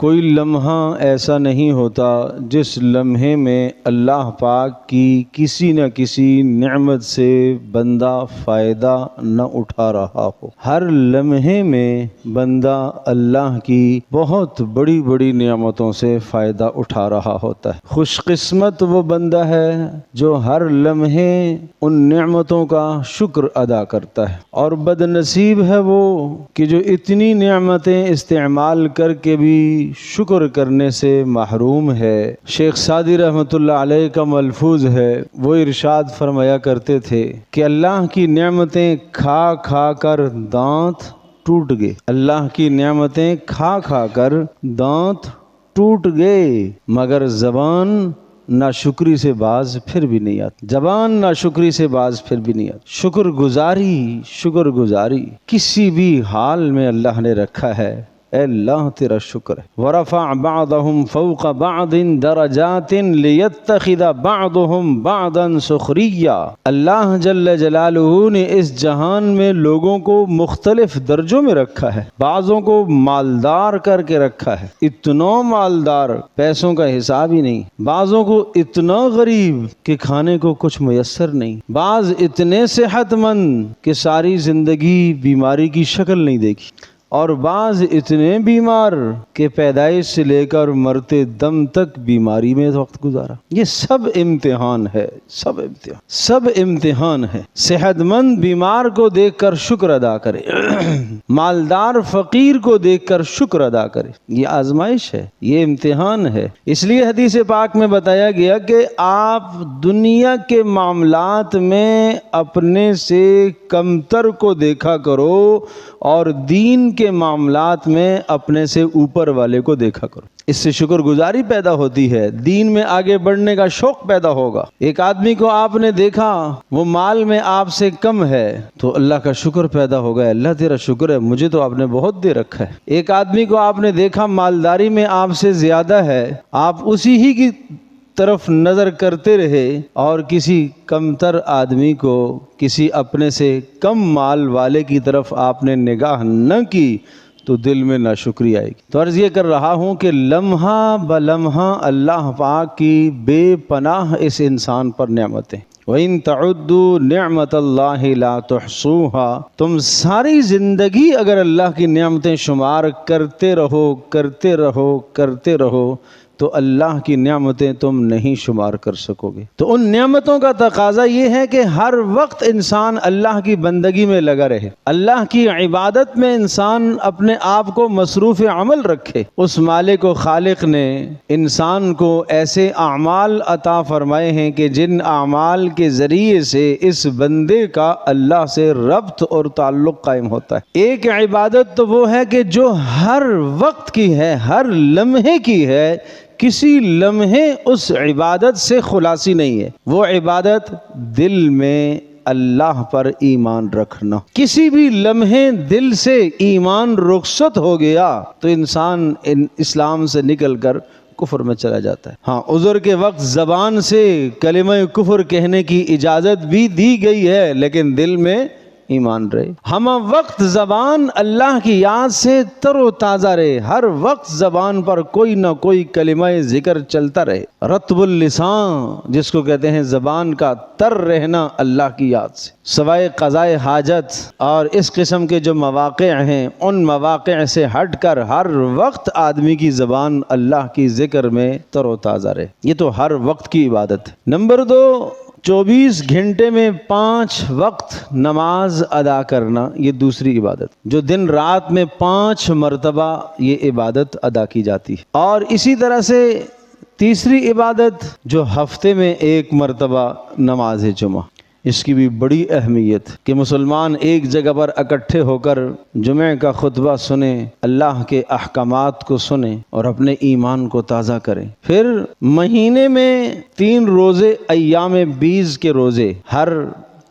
کوئی لمحہ ایسا نہیں ہوتا جس لمحے میں اللہ پاک کی کسی نہ کسی نعمت سے بندہ فائدہ نہ اٹھا رہا ہو۔ ہر لمحے میں بندہ اللہ کی بہت بڑی بڑی نعمتوں سے فائدہ اٹھا رہا ہوتا ہے۔ خوش قسمت وہ بندہ ہے جو ہر لمحے ان نعمتوں کا شکر ادا کرتا ہے، اور بد نصیب ہے وہ کہ جو اتنی نعمتیں استعمال کر کے بھی شکر کرنے سے محروم ہے۔ شیخ سعدی رحمۃ اللہ علیہ کا ملفوظ ہے، وہ ارشاد فرمایا کرتے تھے کہ اللہ کی نعمتیں کھا کھا کر دانت ٹوٹ گئے، اللہ کی نعمتیں کھا کھا کر دانت ٹوٹ گئے، مگر زبان ناشکری سے باز پھر بھی نہیں آتی، زبان ناشکری سے باز پھر بھی نہیں آتی۔ شکر گزاری کسی بھی حال میں اللہ نے رکھا ہے۔ اے اللہ تیرا شکر ہے۔ وَرَفَعَ بَعْضَهُمْ فَوْقَ بَعْضٍ دَرَجَاتٍ لِيَتَّخِذَ بَعْضُهُمْ بَعْضًا سُخْرِيًّا۔ اللہ جل جلالہ نے اس جہان میں لوگوں کو مختلف درجوں میں رکھا ہے، بعضوں کو مالدار کر کے رکھا ہے، اتنا مالدار پیسوں کا حساب ہی نہیں، بعضوں کو اتنا غریب کہ کھانے کو کچھ میسر نہیں، بعض اتنے صحت مند کہ ساری زندگی بیماری کی شکل نہیں دیکھی، اور بعض اتنے بیمار کہ پیدائش سے لے کر مرتے دم تک بیماری میں وقت گزارا۔ یہ سب امتحان ہے، سب امتحان ہے۔ صحت مند بیمار کو دیکھ کر شکر ادا کرے، مالدار فقیر کو دیکھ کر شکر ادا کرے، یہ آزمائش ہے، یہ امتحان ہے۔ اس لیے حدیث پاک میں بتایا گیا کہ آپ دنیا کے معاملات میں اپنے سے کمتر کو دیکھا کرو اور دین کے معاملات میں اپنے سے اوپر والے کو دیکھا کرو۔ اس سے شکر گزاری پیدا ہوتی ہے، دین میں آگے بڑھنے کا شوق پیدا ہوگا۔ ایک آدمی کو آپ نے دیکھا وہ مال میں آپ سے کم ہے تو اللہ کا شکر پیدا ہوگا، اللہ تیرا شکر ہے، مجھے تو آپ نے بہت دے رکھا ہے۔ ایک آدمی کو آپ نے دیکھا مالداری میں آپ سے زیادہ ہے، آپ اسی ہی کی طرف نظر کرتے رہے اور کسی کمتر آدمی کو، کسی اپنے سے کم مال والے کی طرف آپ نے نگاہ نہ کی تو دل میں ناشکری آئے گی۔ تو عرض یہ کر رہا ہوں کہ لمحہ بلمحہ اللہ پاک کی بے پناہ اس انسان پر نعمتیں۔ وَإِن تَعُدُّوا نِعْمَةَ اللَّهِ لَا تُحْصُوهَا۔ تم ساری زندگی اگر اللہ کی نعمتیں شمار کرتے رہو تو اللہ کی نعمتیں تم نہیں شمار کر سکو گے۔ تو ان نعمتوں کا تقاضا یہ ہے کہ ہر وقت انسان اللہ کی بندگی میں لگا رہے، اللہ کی عبادت میں انسان اپنے آپ کو مصروف عمل رکھے۔ اس مالک و خالق نے انسان کو ایسے اعمال عطا فرمائے ہیں کہ جن اعمال کے ذریعے سے اس بندے کا اللہ سے ربط اور تعلق قائم ہوتا ہے۔ ایک عبادت تو وہ ہے کہ جو ہر وقت کی ہے، ہر لمحے کی ہے، کسی لمحے اس عبادت سے خلاصی نہیں ہے، وہ عبادت دل میں اللہ پر ایمان رکھنا۔ کسی بھی لمحے دل سے ایمان رخصت ہو گیا تو انسان اسلام سے نکل کر کفر میں چلا جاتا ہے۔ ہاں، عذر کے وقت زبان سے کلمہ کفر کہنے کی اجازت بھی دی گئی ہے، لیکن دل میں ایمان رہے۔ ہم وقت زبان اللہ کی یاد سے تر و تازہ رہے، ہر وقت زبان پر کوئی نہ کوئی کلمہ ذکر چلتا رہے۔ رطب اللسان جس کو کہتے ہیں، زبان کا تر رہنا اللہ کی یاد سے، سوائے قضاء حاجت اور اس قسم کے جو مواقع ہیں، ان مواقع سے ہٹ کر ہر وقت آدمی کی زبان اللہ کی ذکر میں تر و تازہ رہے۔ یہ تو ہر وقت کی عبادت ہے۔ نمبر 2، 24 گھنٹے میں 5 وقت نماز ادا کرنا، یہ دوسری عبادت، جو دن رات میں 5 مرتبہ یہ عبادت ادا کی جاتی ہے۔ اور اسی طرح سے تیسری عبادت جو ہفتے میں 1 مرتبہ نماز جمعہ، اس کی بھی بڑی اہمیت کہ مسلمان ایک جگہ پر اکٹھے ہو کر جمعہ کا خطبہ سنیں، اللہ کے احکامات کو سنیں اور اپنے ایمان کو تازہ کریں۔ پھر مہینے میں 3 روزے، ایام بیز کے روزے، ہر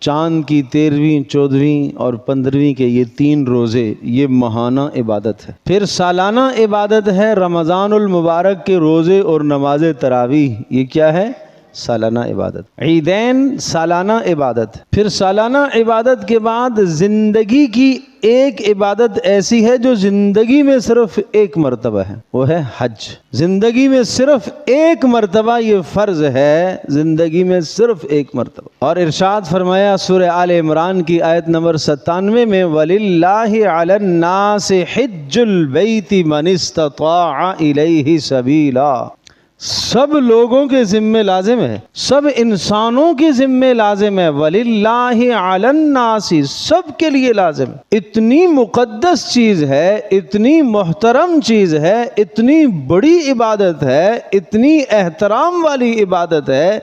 چاند کی 13ویں، 14ویں اور 15ویں کے یہ 3 روزے، یہ ماہانہ عبادت ہے۔ پھر سالانہ عبادت ہے رمضان المبارک کے روزے اور نماز تراویح۔ یہ کیا ہے؟ سالانہ عبادت، عیدین سالانہ عبادت، پھر سالانہ عبادت کے بعد زندگی کی ایک عبادت ایسی ہے جو زندگی میں صرف ایک مرتبہ ہے، وہ ہے حج۔ زندگی میں صرف ایک مرتبہ یہ فرض ہے، زندگی میں صرف ایک مرتبہ۔ اور ارشاد فرمایا سورہ آل عمران کی آیت نمبر 97 میں وَلِلَّهِ عَلَى النَّاسِ حِجُّ الْبَيْتِ مَنِ اسْتَطَاعَ إِلَيْهِ سَبِيلًا، سب لوگوں کے ذمے لازم ہے، سب انسانوں کے ذمے لازم ہے، وَلِلَّهِ عَلَى النَّاسِ، سب کے لیے لازم ہے۔ اتنی مقدس چیز ہے، اتنی محترم چیز ہے، اتنی بڑی عبادت ہے، اتنی احترام والی عبادت ہے،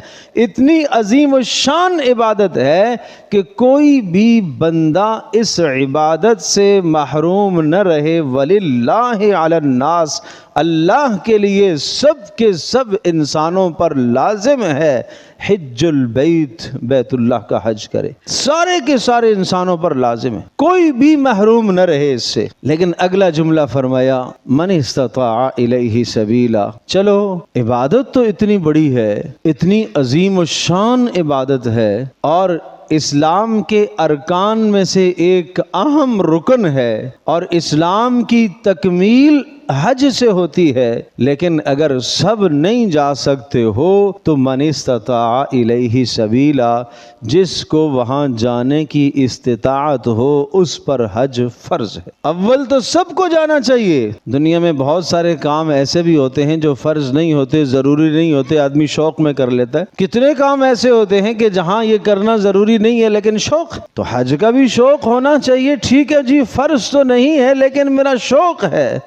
اتنی عظیم الشان عبادت ہے کہ کوئی بھی بندہ اس عبادت سے محروم نہ رہے۔ وَلِلَّهِ عَلَى النَّاسِ، اللہ کے لیے سب کے سب انسانوں پر لازم ہے حج البیت، بیت اللہ کا حج کرے، سارے کے سارے انسانوں پر لازم ہے، کوئی بھی محروم نہ رہے اس سے۔ لیکن اگلا جملہ فرمایا من استطاع الیہ سبیلا، چلو عبادت تو اتنی بڑی ہے، اتنی عظیم الشان عبادت ہے، اور اسلام کے ارکان میں سے ایک اہم رکن ہے، اور اسلام کی تکمیل حج سے ہوتی ہے، لیکن اگر سب نہیں جا سکتے ہو تو من استطاع الیہ سبیلا، جس کو وہاں جانے کی استطاعت ہو اس پر حج فرض ہے۔ اول تو سب کو جانا چاہیے۔ دنیا میں بہت سارے کام ایسے بھی ہوتے ہیں جو فرض نہیں ہوتے، ضروری نہیں ہوتے، آدمی شوق میں کر لیتا ہے۔ کتنے کام ایسے ہوتے ہیں کہ جہاں یہ کرنا ضروری نہیں ہے لیکن شوق، تو حج کا بھی شوق ہونا چاہیے۔ ٹھیک ہے جی، فرض تو نہیں ہے لیکن میرا شوق ہے،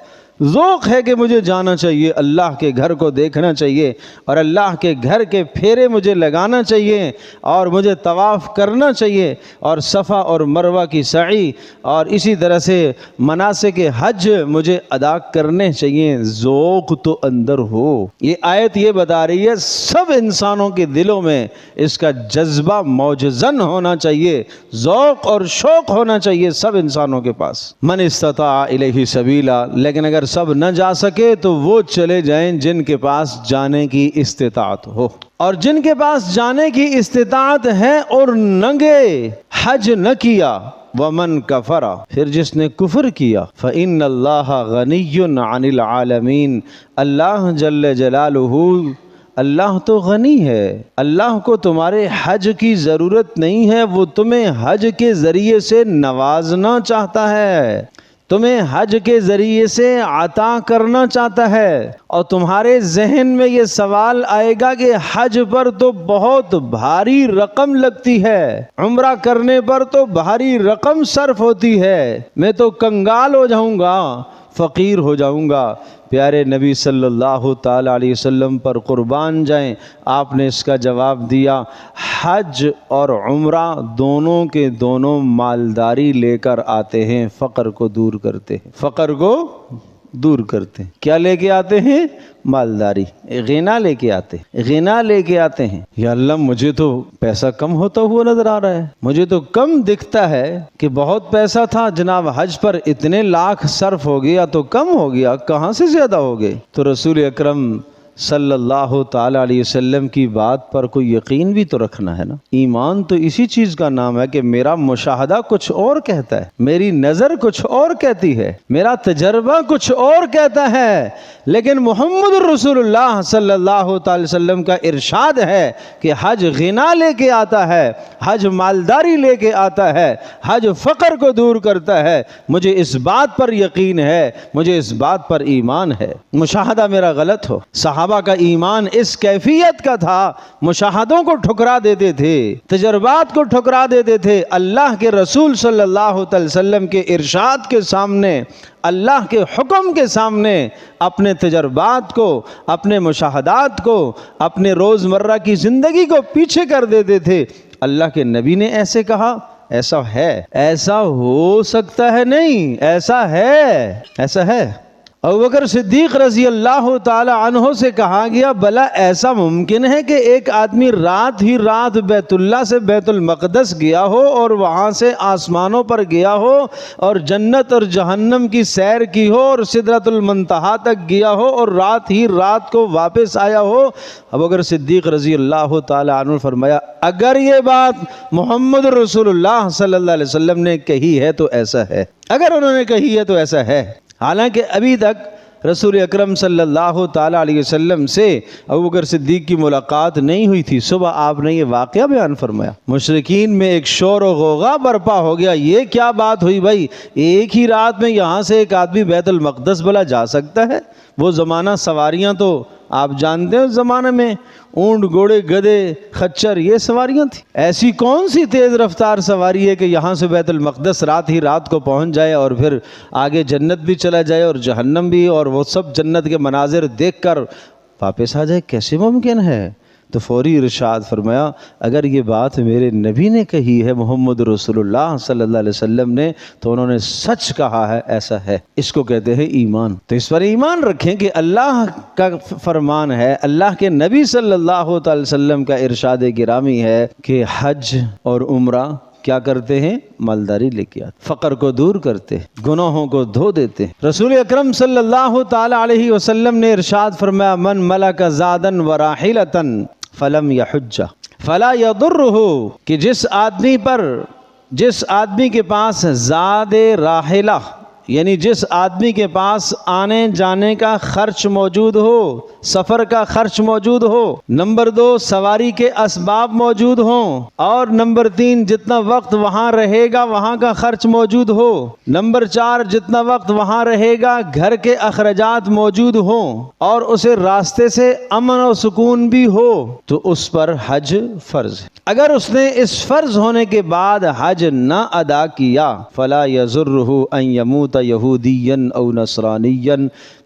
ذوق ہے کہ مجھے جانا چاہیے، اللہ کے گھر کو دیکھنا چاہیے، اور اللہ کے گھر کے پھیرے مجھے لگانا چاہیے، اور مجھے طواف کرنا چاہیے، اور صفا اور مروہ کی سعی، اور اسی طرح سے مناسک حج مجھے ادا کرنے چاہیے۔ ذوق تو اندر ہو۔ یہ آیت یہ بتا رہی ہے سب انسانوں کے دلوں میں اس کا جذبہ موجزن ہونا چاہیے، ذوق اور شوق ہونا چاہیے سب انسانوں کے پاس۔ من استطاع الیہ سبیلا، لیکن اگر سب نہ جا سکے تو وہ چلے جائیں جن کے پاس جانے کی استطاعت ہو، اور جن کے پاس جانے کی استطاعت ہے اور ننگے حج نہ کیا، ومن کفر، پھر جس نے کفر کیا، فإن اللہ غنی عن العالمین، اللہ جل جلالہ، اللہ تو غنی ہے، اللہ کو تمہارے حج کی ضرورت نہیں ہے، وہ تمہیں حج کے ذریعے سے نوازنا چاہتا ہے، تمہیں حج کے ذریعے سے عطا کرنا چاہتا ہے۔ اور تمہارے ذہن میں یہ سوال آئے گا کہ حج پر تو بہت بھاری رقم لگتی ہے، عمرہ کرنے پر تو بھاری رقم صرف ہوتی ہے، میں تو کنگال ہو جاؤں گا، فقیر ہو جاؤں گا۔ پیارے نبی صلی اللہ تعالی علیہ وسلم پر قربان جائیں، آپ نے اس کا جواب دیا، حج اور عمرہ دونوں کے دونوں مالداری لے کر آتے ہیں، فقر کو دور کرتے ہیں، فقر کو دور کرتے ہیں۔ کیا لے کے آتے ہیں؟ مالداری، غنا لے کے آتے ہیں، غنا لے کے آتے ہیں۔ یا اللہ مجھے تو پیسہ کم ہوتا ہوا نظر آ رہا ہے، مجھے تو کم دکھتا ہے کہ بہت پیسہ تھا جناب حج پر اتنے لاکھ صرف ہو گیا تو کم ہو گیا، کہاں سے زیادہ ہو گئے؟ تو رسول اکرم صلی اللہ تعالی علیہ وسلم کی بات پر کوئی یقین بھی تو رکھنا ہے نا۔ ایمان تو اسی چیز کا نام ہے کہ میرا مشاہدہ کچھ اور کہتا ہے، میری نظر کچھ اور کہتی ہے، میرا تجربہ کچھ اور کہتا ہے، لیکن محمد رسول اللہ صلی اللہ تعالی وسلم کا ارشاد ہے کہ حج غنا لے کے آتا ہے، حج مالداری لے کے آتا ہے، حج فقر کو دور کرتا ہے۔ مجھے اس بات پر یقین ہے، مجھے اس بات پر ایمان ہے۔ مشاہدہ میرا غلط ہو، صحابہ کا ایمان اس کیفیت کا تھا، مشاہدوں کو ٹھکرا دیتے تھے، تجربات کو ٹھکرا دیتے تھے، اللہ کے رسول صلی اللہ علیہ وسلم کے ارشاد کے سامنے، اللہ کے حکم کے سامنے اپنے تجربات کو، اپنے مشاہدات کو، اپنے روزمرہ کی زندگی کو پیچھے کر دیتے تھے۔ اللہ کے نبی نے ایسے کہا، ایسا ہے، ایسا ہو سکتا ہے نہیں، ایسا ہے، ایسا ہے۔ ابوبکر صدیق رضی اللہ تعالی عنہ سے کہا گیا بھلا ایسا ممکن ہے کہ ایک آدمی رات ہی رات بیت اللہ سے بیت المقدس گیا ہو اور وہاں سے آسمانوں پر گیا ہو اور جنت اور جہنم کی سیر کی ہو اور سدرۃ المنتہا تک گیا ہو اور رات ہی رات کو واپس آیا ہو؟ ابوبکر صدیق رضی اللہ تعالی عنہ فرمایا اگر یہ بات محمد رسول اللہ صلی اللہ علیہ وسلم نے کہی ہے تو ایسا ہے، اگر انہوں نے کہی ہے تو ایسا ہے۔ حالانکہ ابھی تک رسول اکرم صلی اللہ تعالیٰ علیہ وسلم سے ابوبکر صدیق کی ملاقات نہیں ہوئی تھی۔ صبح آپ نے یہ واقعہ بیان فرمایا، مشرکین میں ایک شور و غوغا برپا ہو گیا، یہ کیا بات ہوئی بھائی، ایک ہی رات میں یہاں سے ایک آدمی بیت المقدس بھلا جا سکتا ہے؟ وہ زمانہ سواریاں تو آپ جانتے ہیں، اس زمانے میں اونٹ، گھوڑے، گدھے، خچر یہ سواریاں تھیں۔ ایسی کون سی تیز رفتار سواری ہے کہ یہاں سے بیت المقدس رات ہی رات کو پہنچ جائے اور پھر آگے جنت بھی چلا جائے اور جہنم بھی، اور وہ سب جنت کے مناظر دیکھ کر واپس آ جائے؟ کیسے ممکن ہے؟ تو فوری ارشاد فرمایا اگر یہ بات میرے نبی نے کہی ہے محمد رسول اللہ صلی اللہ علیہ وسلم نے تو انہوں نے سچ کہا ہے، ایسا ہے۔ اس کو کہتے ہیں ایمان۔ تو اس پر ایمان رکھیں کہ اللہ کا فرمان ہے، اللہ کے نبی صلی اللہ تعالی وسلم کا ارشاد گرامی ہے کہ حج اور عمرہ کیا کرتے ہیں؟ مالداری لے کے آتے، فقر کو دور کرتے، گناہوں کو دھو دیتے۔ رسول اکرم صلی اللہ تعالی علیہ وسلم نے ارشاد فرمایا من ملک زادن وراحلتن فلم یحج فلا یضرہ، کہ جس آدمی کے پاس زاد راحلہ یعنی جس آدمی کے پاس آنے جانے کا خرچ موجود ہو، سفر کا خرچ موجود ہو، نمبر 2 سواری کے اسباب موجود ہوں، اور نمبر 3 جتنا وقت وہاں رہے گا وہاں کا خرچ موجود ہو، نمبر 4 جتنا وقت وہاں رہے گا گھر کے اخراجات موجود ہوں، اور اسے راستے سے امن و سکون بھی ہو، تو اس پر حج فرض ہے۔ اگر اس نے اس فرض ہونے کے بعد حج نہ ادا کیا فلا یضرہ ان یموت یہودیا او نصرانیا،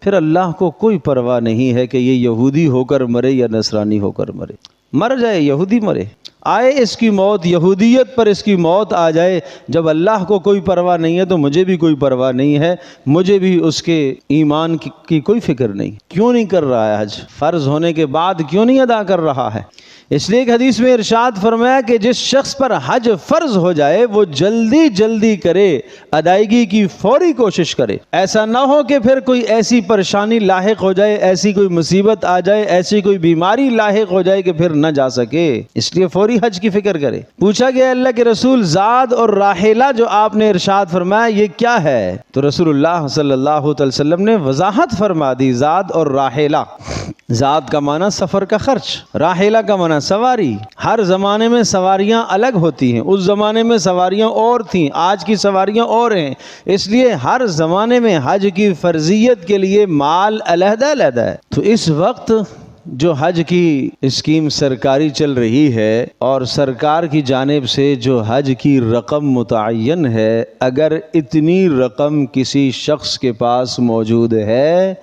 پھر اللہ کو کوئی پرواہ نہیں ہے کہ یہ یہودی ہو کر مرے یا نصرانی ہو کر مرے، مر جائے یہودی مرے، آئے اس کی موت، یہودیت پر اس کی موت آ جائے۔ جب اللہ کو کوئی پرواہ نہیں ہے تو مجھے بھی کوئی پرواہ نہیں ہے، مجھے بھی اس کے ایمان کی کوئی فکر نہیں۔ کیوں نہیں کر رہا ہے حج؟ فرض ہونے کے بعد کیوں نہیں ادا کر رہا ہے؟ اس لیے ایک حدیث میں ارشاد فرمایا کہ جس شخص پر حج فرض ہو جائے وہ جلدی کرے، ادائیگی کی فوری کوشش کرے، ایسا نہ ہو کہ پھر کوئی ایسی پریشانی لاحق ہو جائے، ایسی کوئی مصیبت آ جائے، ایسی کوئی بیماری لاحق ہو جائے کہ پھر نہ جا سکے، اس لیے فوری حج کی فکر کرے۔ پوچھا گیا اللہ کے رسول زاد اور راحلہ جو آپ نے ارشاد فرمایا یہ کیا ہے؟ تو رسول اللہ صلی اللہ علیہ وسلم نے وضاحت فرما دی، زاد اور راحلہ، زاد کا معنی سفر کا خرچ، راحلہ کا معنی سواری۔ ہر زمانے میں سواریاں الگ ہوتی ہیں، اس زمانے میں سواریاں اور تھیں، آج کی سواریاں اور ہیں، اس لیے ہر زمانے میں حج کی فرضیت کے لیے مال علیحدہ علیحدہ ہے۔ تو اس وقت جو حج کی اسکیم سرکاری چل رہی ہے اور سرکار کی جانب سے جو حج کی رقم متعین ہے، اگر اتنی رقم کسی شخص کے پاس موجود ہے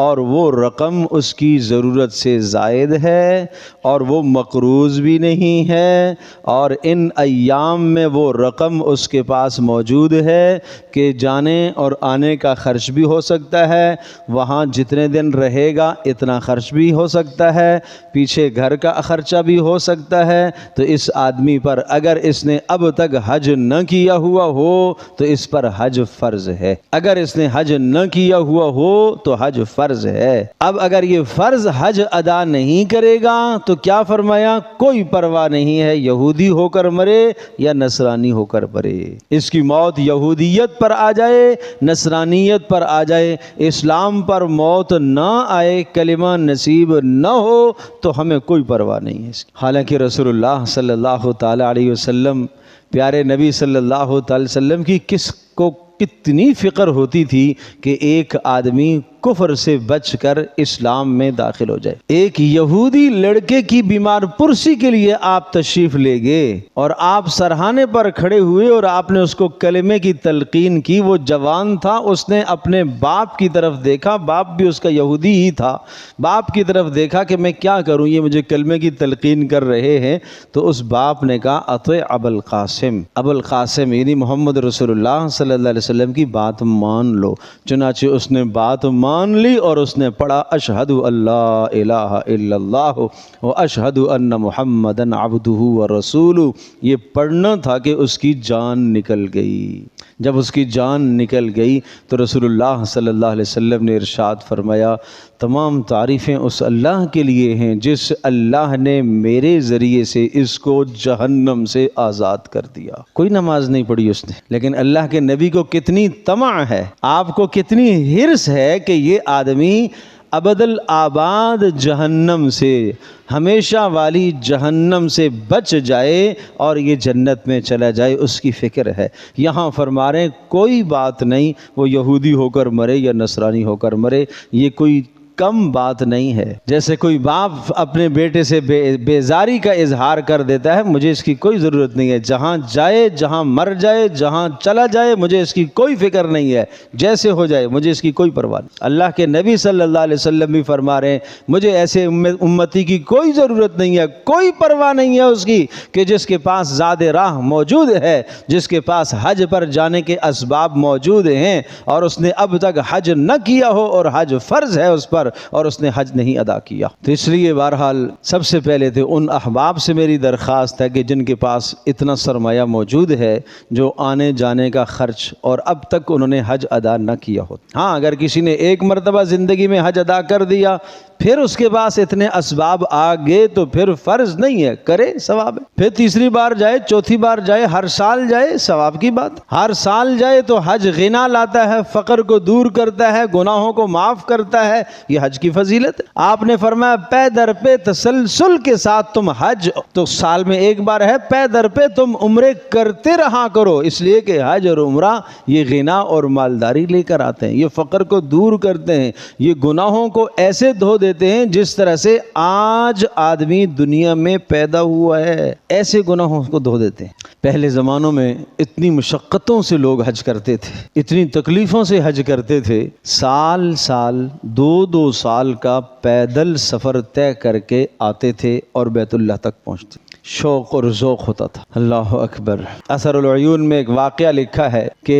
اور وہ رقم اس کی ضرورت سے زائد ہے اور وہ مقروض بھی نہیں ہے اور ان ایام میں وہ رقم اس کے پاس موجود ہے کہ جانے اور آنے کا خرچ بھی ہو سکتا ہے، وہاں جتنے دن رہے گا اتنا خرچ بھی ہو سکتا ہے، پیچھے گھر کا خرچہ بھی ہو سکتا ہے، تو اس آدمی پر اگر اس نے اب تک حج نہ کیا ہوا ہو تو اس پر حج فرض ہے۔ اگر اس نے حج نہ کیا ہوا ہو تو حج فرض ہے۔ اب اگر یہ فرض حج ادا نہیں کرے گا تو کیا فرمایا؟ کوئی پرواہ نہیں ہے، یہودی ہو کر مرے یا نصرانی ہو کر مرے، اس کی موت یہودیت پر آ جائے، نصرانیت پر آ جائے، اسلام پر موت نہ آئے، کلمہ نصیب نہ ہو تو ہمیں کوئی پرواہ نہیں ہے اس کی۔ حالانکہ رسول اللہ صلی اللہ تعالی علیہ وسلم، پیارے نبی صلی اللہ تعالی وسلم کی کس کو کتنی فکر ہوتی تھی کہ ایک آدمی کفر سے بچ کر اسلام میں داخل ہو جائے۔ ایک یہودی لڑکے کی بیمار پرسی کے لیے آپ تشریف لے گئے اور آپ سرہانے پر کھڑے ہوئے اور آپ نے اس کو کلمے کی تلقین کی۔ وہ جوان تھا، اس نے اپنے باپ کی طرف دیکھا، باپ بھی اس کا یہودی ہی تھا، باپ کی طرف دیکھا کہ میں کیا کروں، یہ مجھے کلمے کی تلقین کر رہے ہیں، تو اس باپ نے کہا اطع ابا القاسم، ابو القاسم یعنی محمد رسول اللہ صلی اللہ علیہ وسلم کی بات مان لو۔ چنانچہ اس نے بات مان مان لی اور اس نے پڑھا اشہد اللہ الہ الا اللہ و اشہد ان محمدن عبدہ و رسولہ، یہ پڑھنا تھا کہ اس کی جان نکل گئی۔ جب اس کی جان نکل گئی تو رسول اللہ صلی اللہ علیہ وسلم نے ارشاد فرمایا تمام تعریفیں اس اللہ کے لیے ہیں جس اللہ نے میرے ذریعے سے اس کو جہنم سے آزاد کر دیا۔ کوئی نماز نہیں پڑھی اس نے، لیکن اللہ کے نبی کو کتنی طمع ہے، آپ کو کتنی حرص ہے کہ یہ آدمی ابد الآباد جہنم سے، ہمیشہ والی جہنم سے بچ جائے اور یہ جنت میں چلا جائے، اس کی فکر ہے۔ یہاں فرما رہے ہیں کوئی بات نہیں وہ یہودی ہو کر مرے یا نصرانی ہو کر مرے، یہ کوئی کم بات نہیں ہے۔ جیسے کوئی باپ اپنے بیٹے سے بیزاری کا اظہار کر دیتا ہے، مجھے اس کی کوئی ضرورت نہیں ہے، جہاں جائے، جہاں مر جائے، جہاں چلا جائے، مجھے اس کی کوئی فکر نہیں ہے، جیسے ہو جائے مجھے اس کی کوئی پرواہ نہیں۔ اللہ کے نبی صلی اللہ علیہ وسلم بھی فرما رہے ہیں مجھے ایسے امتی کی کوئی ضرورت نہیں ہے، کوئی پرواہ نہیں ہے اس کی کہ جس کے پاس زاد راہ موجود ہے، جس کے پاس حج پر جانے کے اسباب موجود ہیں اور اس نے اب تک حج نہ کیا ہو اور حج فرض ہے اس پر اور اس نے حج نہیں ادا کیا۔ تو اس لیے بہرحال سب سے پہلے تو ان احباب سے میری درخواست ہے کہ جن کے پاس اتنا سرمایہ موجود ہے جو آنے جانے کا خرچ اور اب تک انہوں نے حج ادا نہ کیا ہو، ہاں اگر کسی نے ایک مرتبہ زندگی میں حج ادا کر دیا پھر اس کے پاس اتنے اسباب آ گئے تو پھر فرض نہیں ہے، کرے ثواب ہے، پھر تیسری بار جائے، چوتھی بار جائے، ہر سال جائے، ثواب کی بات، ہر سال جائے تو حج غنا لاتا ہے، فقر کو دور کرتا ہے، گناہوں کو معاف کرتا ہے، یہ حج کی فضیلت ہے۔ آپ نے فرمایا پے در پہ تسلسل کے ساتھ تم حج تو سال میں ایک بار ہے، پے در پہ تم عمرے کرتے رہا کرو، اس لیے کہ حج اور عمرہ یہ غنا اور مالداری لے کر آتے ہیں، یہ فقر کو دور کرتے ہیں، یہ گناہوں کو ایسے دھو دیتے ہیں جس طرح سے آج آدمی دنیا میں پیدا ہوا ہے، ایسے گناہوں کو دھو دیتے ہیں۔ پہلے زمانوں میں اتنی مشقتوں سے لوگ حج کرتے تھے، اتنی تکلیفوں سے حج کرتے تھے، سال سال دو سال کا پیدل سفر طے کر کے آتے تھے اور بیت اللہ تک پہنچتے، شوق اور ذوق ہوتا تھا۔ اللہ اکبر۔ اثر العیون میں ایک واقعہ لکھا ہے کہ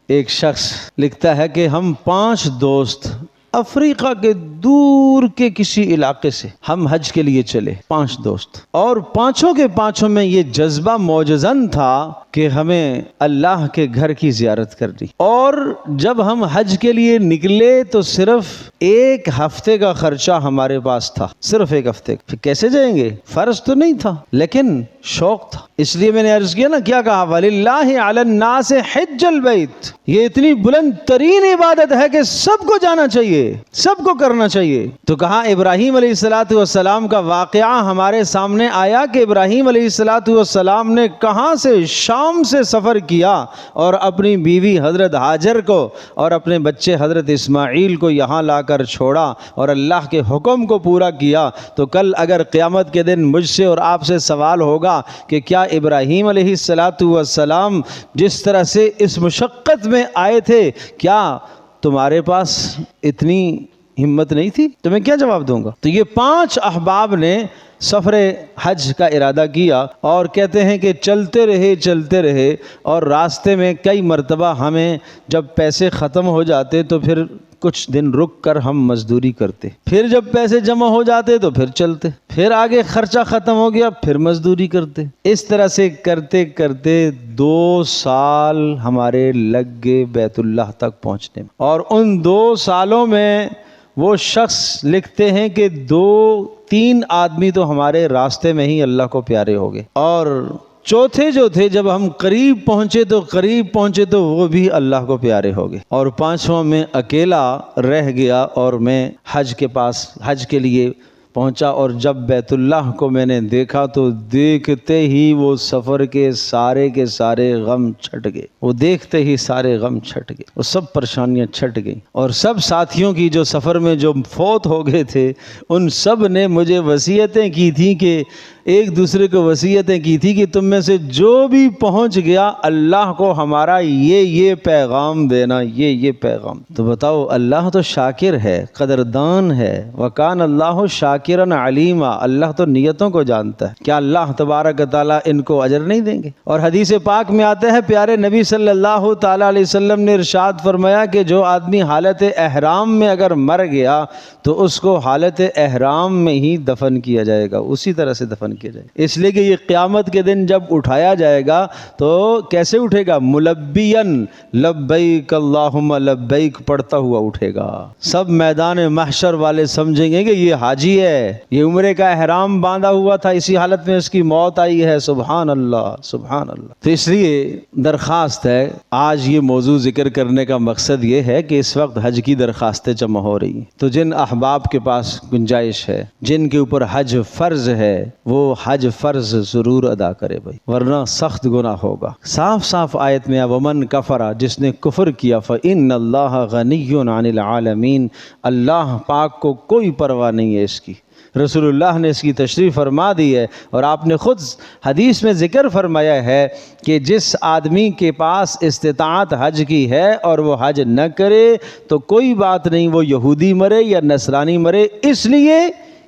ایک شخص لکھتا ہے کہ ہم 5 دوست افریقہ کے دور کے کسی علاقے سے ہم حج کے لیے چلے، 5 دوست، اور پانچوں کے پانچوں میں یہ جذبہ موجزن تھا کہ ہمیں اللہ کے گھر کی زیارت کرنی، اور جب ہم حج کے لیے نکلے تو صرف 1 ہفتے کا خرچہ ہمارے پاس تھا، صرف 1 ہفتے۔ پھر کیسے جائیں گے؟ فرض تو نہیں تھا لیکن شوق تھا، اس لیے میں نے عرض کیا نا، کیا کہا وَلِلَّهِ عَلَى النَّاسِ حِجَّ الْبَيْتِ، یہ اتنی بلند ترین عبادت ہے کہ سب کو جانا چاہیے، سب کو کرنا چاہیے۔ تو کہا ابراہیم علیہ السلام کا واقعہ ہمارے سامنے آیا کہ ابراہیم علیہ السلام نے کہاں سے؟ شام سے سفر کیا اور اپنی بیوی حضرت ہاجر کو اور اپنے بچے حضرت اسماعیل کو یہاں لا کر چھوڑا اور اللہ کے حکم کو پورا کیا۔ تو کل اگر قیامت کے دن مجھ سے اور آپ سے سوال ہوگا کہ کیا ابراہیم علیہ السلام جس طرح سے اس مشقت میں آئے تھے کیا تمہارے پاس اتنی ہمت نہیں تھی؟ تو میں کیا جواب دوں گا؟ تو یہ 5 احباب نے سفر حج کا ارادہ کیا اور کہتے ہیں کہ چلتے رہے اور راستے میں کئی مرتبہ ہمیں جب پیسے ختم ہو جاتے تو پھر کچھ دن رک کر ہم مزدوری کرتے، پھر جب پیسے جمع ہو جاتے تو پھر چلتے، پھر آگے خرچہ ختم ہو گیا پھر مزدوری کرتے، اس طرح سے کرتے کرتے 2 سال ہمارے لگ گئے بیت اللہ تک پہنچنے میں۔ اور ان 2 سالوں میں وہ شخص لکھتے ہیں کہ 2-3 آدمی تو ہمارے راستے میں ہی اللہ کو پیارے ہو گئے، اور چوتھے جو تھے جب ہم قریب پہنچے تو وہ بھی اللہ کو پیارے ہو گئے، اور 5واں میں اکیلا رہ گیا اور میں حج کے لیے پہنچا، اور جب بیت اللہ کو میں نے دیکھا تو دیکھتے ہی وہ سفر کے سارے غم چھٹ گئے، وہ دیکھتے ہی سارے غم چھٹ گئے، وہ سب پریشانیاں چھٹ گئیں، اور سب ساتھیوں کی جو سفر میں جو فوت ہو گئے تھے ان سب نے مجھے وصیتیں کی تھیں کہ ایک دوسرے کو وصیتیں کی تھی کہ تم میں سے جو بھی پہنچ گیا اللہ کو ہمارا یہ پیغام دینا، یہ پیغام۔ تو بتاؤ، اللہ تو شاکر ہے، قدردان ہے، وکان اللہ شاکر شاکرن علیما، اللہ تو نیتوں کو جانتا ہے، کیا اللہ تبارک تعالیٰ ان کو اجر نہیں دیں گے؟ اور حدیث پاک میں آتے ہیں، پیارے نبی صلی اللہ تعالیٰ علیہ وسلم نے ارشاد فرمایا کہ جو آدمی حالت احرام میں اگر مر گیا تو اس کو حالت احرام میں ہی دفن کیا جائے گا، اسی طرح سے دفن کیا جائے گا، اس لیے کہ یہ قیامت کے دن جب اٹھایا جائے گا تو کیسے اٹھے گا؟ ملبین لبیک اللہم لبیک پڑھتا ہوا اٹھے گا۔ سب میدان محشر والے سمجھیں گے کہ یہ حاجی ہے، یہ عمرے کا احرام باندھا ہوا تھا، اسی حالت میں اس کی موت آئی ہے۔ سبحان اللہ سبحان اللہ۔ تو اس لیے درخواست ہے، آج یہ موضوع ذکر کرنے کا مقصد یہ ہے کہ اس وقت حج کی درخواستیں جمع ہو رہی ہیں، تو جن احباب کے پاس گنجائش ہے، جن کے اوپر حج فرض ہے، وہ حج فرض ضرور ادا کرے بھائی، ورنہ سخت گناہ ہوگا۔ صاف صاف آیت میں ومن کفر، جس نے کفر کیا، فإن اللہ غنی عن العالمین، اللہ پاک کو کوئی پرواہ نہیں ہے اس کی۔ رسول اللہ نے اس کی تشریح فرما دی ہے، اور آپ نے خود حدیث میں ذکر فرمایا ہے کہ جس آدمی کے پاس استطاعت حج کی ہے اور وہ حج نہ کرے تو کوئی بات نہیں، وہ یہودی مرے یا نصرانی مرے، اس لیے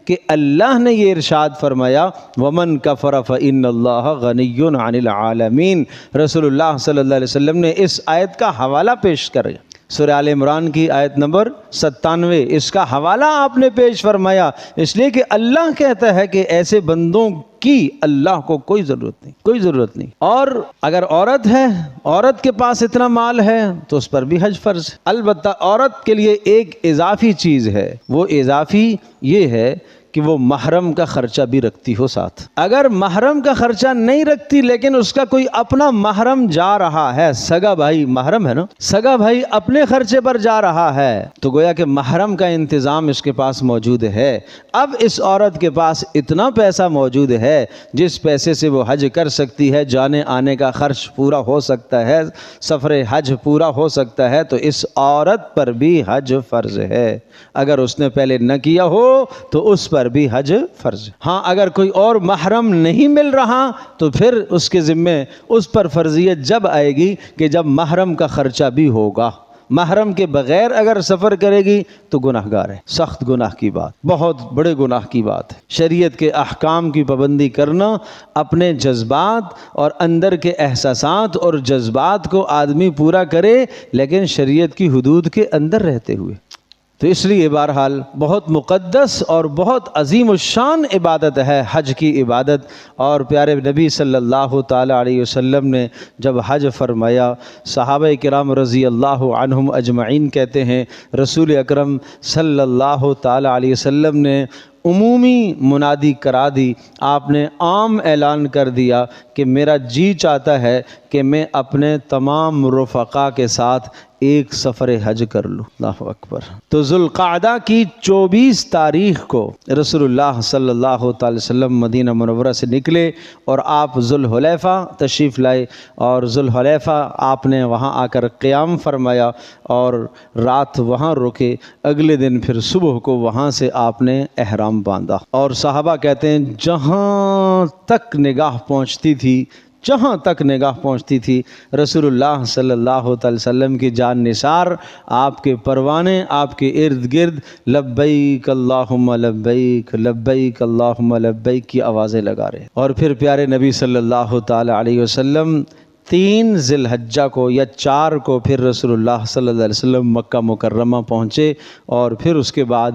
کہ اللہ نے یہ ارشاد فرمایا ومن کفر فإن اللہ غنی عن العالمین۔ رسول اللہ صلی اللہ علیہ وسلم نے اس آیت کا حوالہ پیش کر سورہ آل عمران کی آیت نمبر 97، اس کا حوالہ آپ نے پیش فرمایا، اس لیے کہ اللہ کہتا ہے کہ ایسے بندوں کی اللہ کو کوئی ضرورت نہیں، کوئی ضرورت نہیں۔ اور اگر عورت ہے، عورت کے پاس اتنا مال ہے تو اس پر بھی حج فرض ہے۔ البتہ عورت کے لیے ایک اضافی چیز ہے، وہ اضافی یہ ہے کہ وہ محرم کا خرچہ بھی رکھتی ہو ساتھ۔ اگر محرم کا خرچہ نہیں رکھتی لیکن اس کا کوئی اپنا محرم جا رہا ہے، سگا بھائی محرم ہے نا، سگا بھائی اپنے خرچے پر جا رہا ہے، تو گویا کہ محرم کا انتظام اس کے پاس موجود ہے۔ اب اس عورت کے پاس اتنا پیسہ موجود ہے جس پیسے سے وہ حج کر سکتی ہے، جانے آنے کا خرچ پورا ہو سکتا ہے، سفر حج پورا ہو سکتا ہے، تو اس عورت پر بھی حج فرض ہے۔ اگر اس نے پہلے نہ کیا ہو تو اس پر بھی حج فرض ہے۔ ہاں اگر کوئی اور محرم نہیں مل رہا تو پھر اس کے ذمے اس پر فرضیت جب آئے گی کہ جب محرم کا خرچہ بھی ہوگا۔ محرم کے بغیر اگر سفر کرے گی تو گناہ گار ہے، سخت گناہ کی بات، بہت بڑے گناہ کی بات ہے۔ شریعت کے احکام کی پابندی کرنا، اپنے جذبات اور اندر کے احساسات اور جذبات کو آدمی پورا کرے لیکن شریعت کی حدود کے اندر رہتے ہوئے۔ تو اس لیے بہرحال بہت مقدس اور بہت عظیم الشان عبادت ہے حج کی عبادت، اور پیارے نبی صلی اللہ تعالیٰ علیہ وسلم نے جب حج فرمایا، صحابہ کرام رضی اللہ عنہم اجمعین کہتے ہیں رسول اکرم صلی اللہ تعالیٰ علیہ وسلم نے عمومی منادی کرا دی، آپ نے عام اعلان کر دیا کہ میرا جی چاہتا ہے کہ میں اپنے تمام رفقا کے ساتھ ایک سفر حج کر لوں۔ اللہ اکبر۔ تو ذوالقعدہ کی 24 تاریخ کو رسول اللہ صلی اللہ تعالی وسلم مدینہ منورہ سے نکلے اور آپ ذوالحلیفہ تشریف لائے، اور ذوالحلیفہ آپ نے وہاں آ کر قیام فرمایا اور رات وہاں رکے۔ اگلے دن پھر صبح کو وہاں سے آپ نے احرام باندھا، اور صحابہ کہتے ہیں جہاں تک نگاہ پہنچتی تھی، جہاں تک نگاہ پہنچتی تھی رسول اللہ صلی اللہ تعالی وسلم کی جان نثار، آپ کے پروانے آپ کے ارد گرد لبیک اللہم لبیک لبیک اللہم لبیک کی آوازیں لگا رہے۔ اور پھر پیارے نبی صلی اللہ تعالی علیہ وسلم 3 ذی الحجہ کو یا 4 کو پھر رسول اللہ صلی اللہ علیہ وسلم مکہ مکرمہ پہنچے، اور پھر اس کے بعد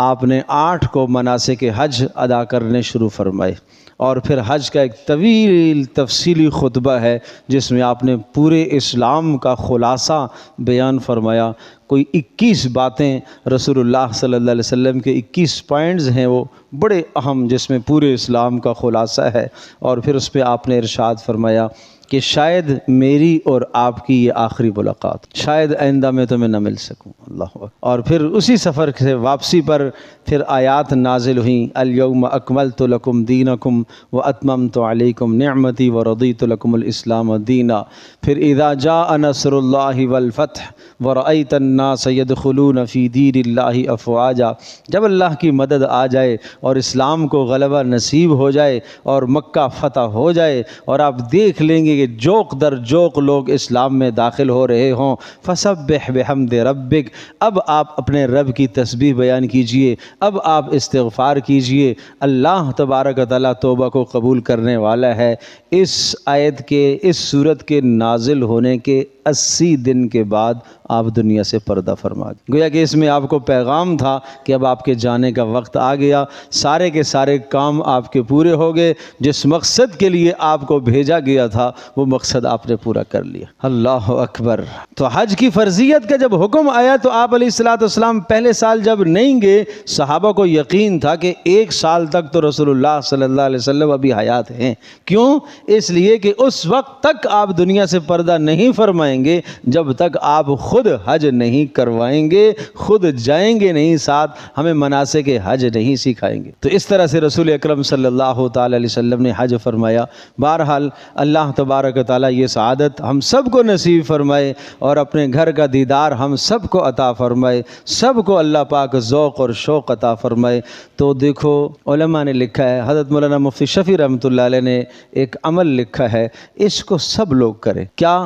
آپ نے 8 کو مناسک حج ادا کرنے شروع فرمائے۔ اور پھر حج کا ایک طویل تفصیلی خطبہ ہے جس میں آپ نے پورے اسلام کا خلاصہ بیان فرمایا۔ کوئی 21 باتیں رسول اللہ صلی اللہ علیہ وسلم کے 21 پوائنٹس ہیں، وہ بڑے اہم، جس میں پورے اسلام کا خلاصہ ہے۔ اور پھر اس پہ آپ نے ارشاد فرمایا کہ شاید میری اور آپ کی یہ آخری ملاقات، شاید آئندہ میں تمہیں نہ مل سکوں۔ اللہ اکبر۔ اور پھر اسی سفر سے واپسی پر پھر آیات نازل ہوئیں، الیوم اکملت لکم دینکم واتممت علیکم نعمتی ورضیت لکم الاسلام دینا۔ پھر اذا جاء نصر اللہ والفتح ورأیت الناس یدخلون فی دین اللہ افواجا، جب اللہ کی مدد آ جائے اور اسلام کو غلبہ نصیب ہو جائے اور مکہ فتح ہو جائے اور آپ دیکھ لیں گے کہ جوق در جوق لوگ اسلام میں داخل ہو رہے ہوں، فسبح بحمد ربک، اب آپ اپنے رب کی تسبیح بیان کیجئے، اب آپ استغفار کیجئے، اللہ تبارک و تعالیٰ توبہ کو قبول کرنے والا ہے۔ اس آیت کے، اس سورت کے نازل ہونے کے 80 دن کے بعد آپ دنیا سے پردہ فرما گئے۔ گویا کہ اس میں آپ کو پیغام تھا کہ اب آپ کے جانے کا وقت آ گیا، سارے کے سارے کام آپ کے پورے ہو گئے، جس مقصد کے لیے آپ کو بھیجا گیا تھا وہ مقصد آپ نے پورا کر لیا۔ اللہ اکبر۔ تو حج کی فرضیت کا جب حکم آیا تو آپ علیہ الصلوۃ والسلام پہلے سال جب نہیں گئے، صحابہ کو یقین تھا کہ 1 سال تک تو رسول اللہ صلی اللہ علیہ وسلم ابھی حیات ہیں۔ کیوں؟ اس لیے کہ اس وقت تک آپ دنیا سے پردہ نہیں فرمائیں گے جب تک آپ خود حج نہیں کروائیں گے، خود جائیں گے نہیں ساتھ، ہمیں مناسک حج نہیں سکھائیں گے۔ تو اس طرح سے رسول اکرم صلی اللہ تعالی علیہ وسلم نے حج فرمایا۔ بہرحال اللہ تبارک و تعالیٰ یہ سعادت ہم سب کو نصیب فرمائے اور اپنے گھر کا دیدار ہم سب کو عطا فرمائے، سب کو اللہ پاک ذوق اور شوق عطا فرمائے۔ تو دیکھو علماء نے لکھا ہے، حضرت مولانا مفتی شفیع رحمۃ اللہ علیہ نے ایک عمل لکھا ہے، اس کو سب لوگ کریں۔ کیا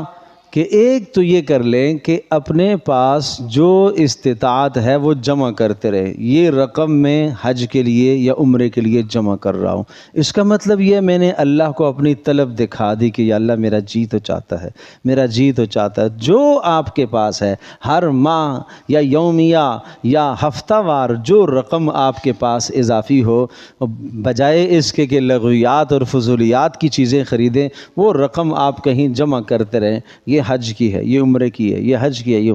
کہ ایک تو یہ کر لیں کہ اپنے پاس جو استطاعت ہے وہ جمع کرتے رہے، یہ رقم میں حج کے لیے یا عمرے کے لیے جمع کر رہا ہوں، اس کا مطلب یہ میں نے اللہ کو اپنی طلب دکھا دی کہ یا اللہ میرا جی تو چاہتا ہے، میرا جی تو چاہتا ہے۔ جو آپ کے پاس ہے ہر ماہ یا یومیہ یا ہفتہ وار جو رقم آپ کے پاس اضافی ہو، بجائے اس کے کہ لغویات اور فضولیات کی چیزیں خریدیں، وہ رقم آپ کہیں جمع کرتے رہیں۔ یہ حج کی ہے، یہ عمرے کی ہے، یہ حج کی ہے، یہ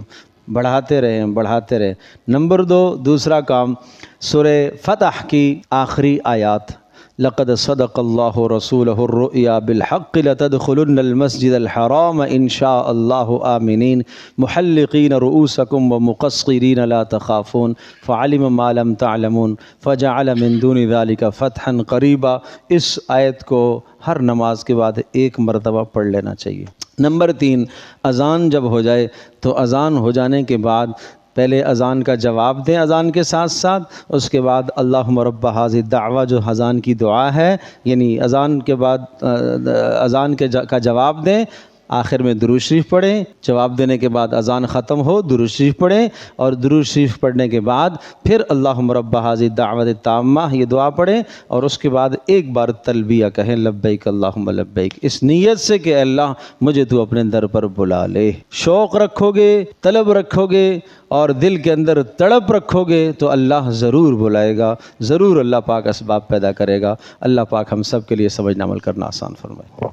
بڑھاتے رہیں بڑھاتے رہیں۔ نمبر 2، دوسرا کام، سورہ فتح کی آخری آیات، لقد صدق اللہ رسولہ الرؤیا بالحق لتدخلن المسجد الحرام ان شاء اللہ آمنین محلقین رؤوسکم ومقصرین لا تخافون فعلم ما لم تعلمون فجعل من دون ذلك فتحا قریبا۔ اس آیت کو ہر نماز کے بعد 1 مرتبہ پڑھ لینا چاہیے۔ نمبر 3، اذان جب ہو جائے تو اذان ہو جانے کے بعد پہلے اذان کا جواب دیں اذان کے ساتھ ساتھ، اس کے بعد اللہم رب ھذہ الدعوہ جو اذان کی دعا ہے، یعنی اذان کے بعد اذان کا جواب دیں، آخر میں درود شریف پڑھیں، جواب دینے کے بعد اذان ختم ہو درود شریف پڑھیں، اور درود شریف پڑھنے کے بعد پھر اللہم رب ھذہ الدعوۃ التامہ یہ دعا پڑھیں، اور اس کے بعد ایک بار تلبیہ کہیں لبیک اللہم لبیک، اس نیت سے کہ اللہ مجھے تو اپنے در پر بلا لے۔ شوق رکھو گے، طلب رکھو گے اور دل کے اندر تڑپ رکھو گے تو اللہ ضرور بلائے گا، ضرور اللہ پاک اسباب پیدا کرے گا۔ اللہ پاک ہم سب کے لیے سمجھنا عمل کرنا آسان فرمائے۔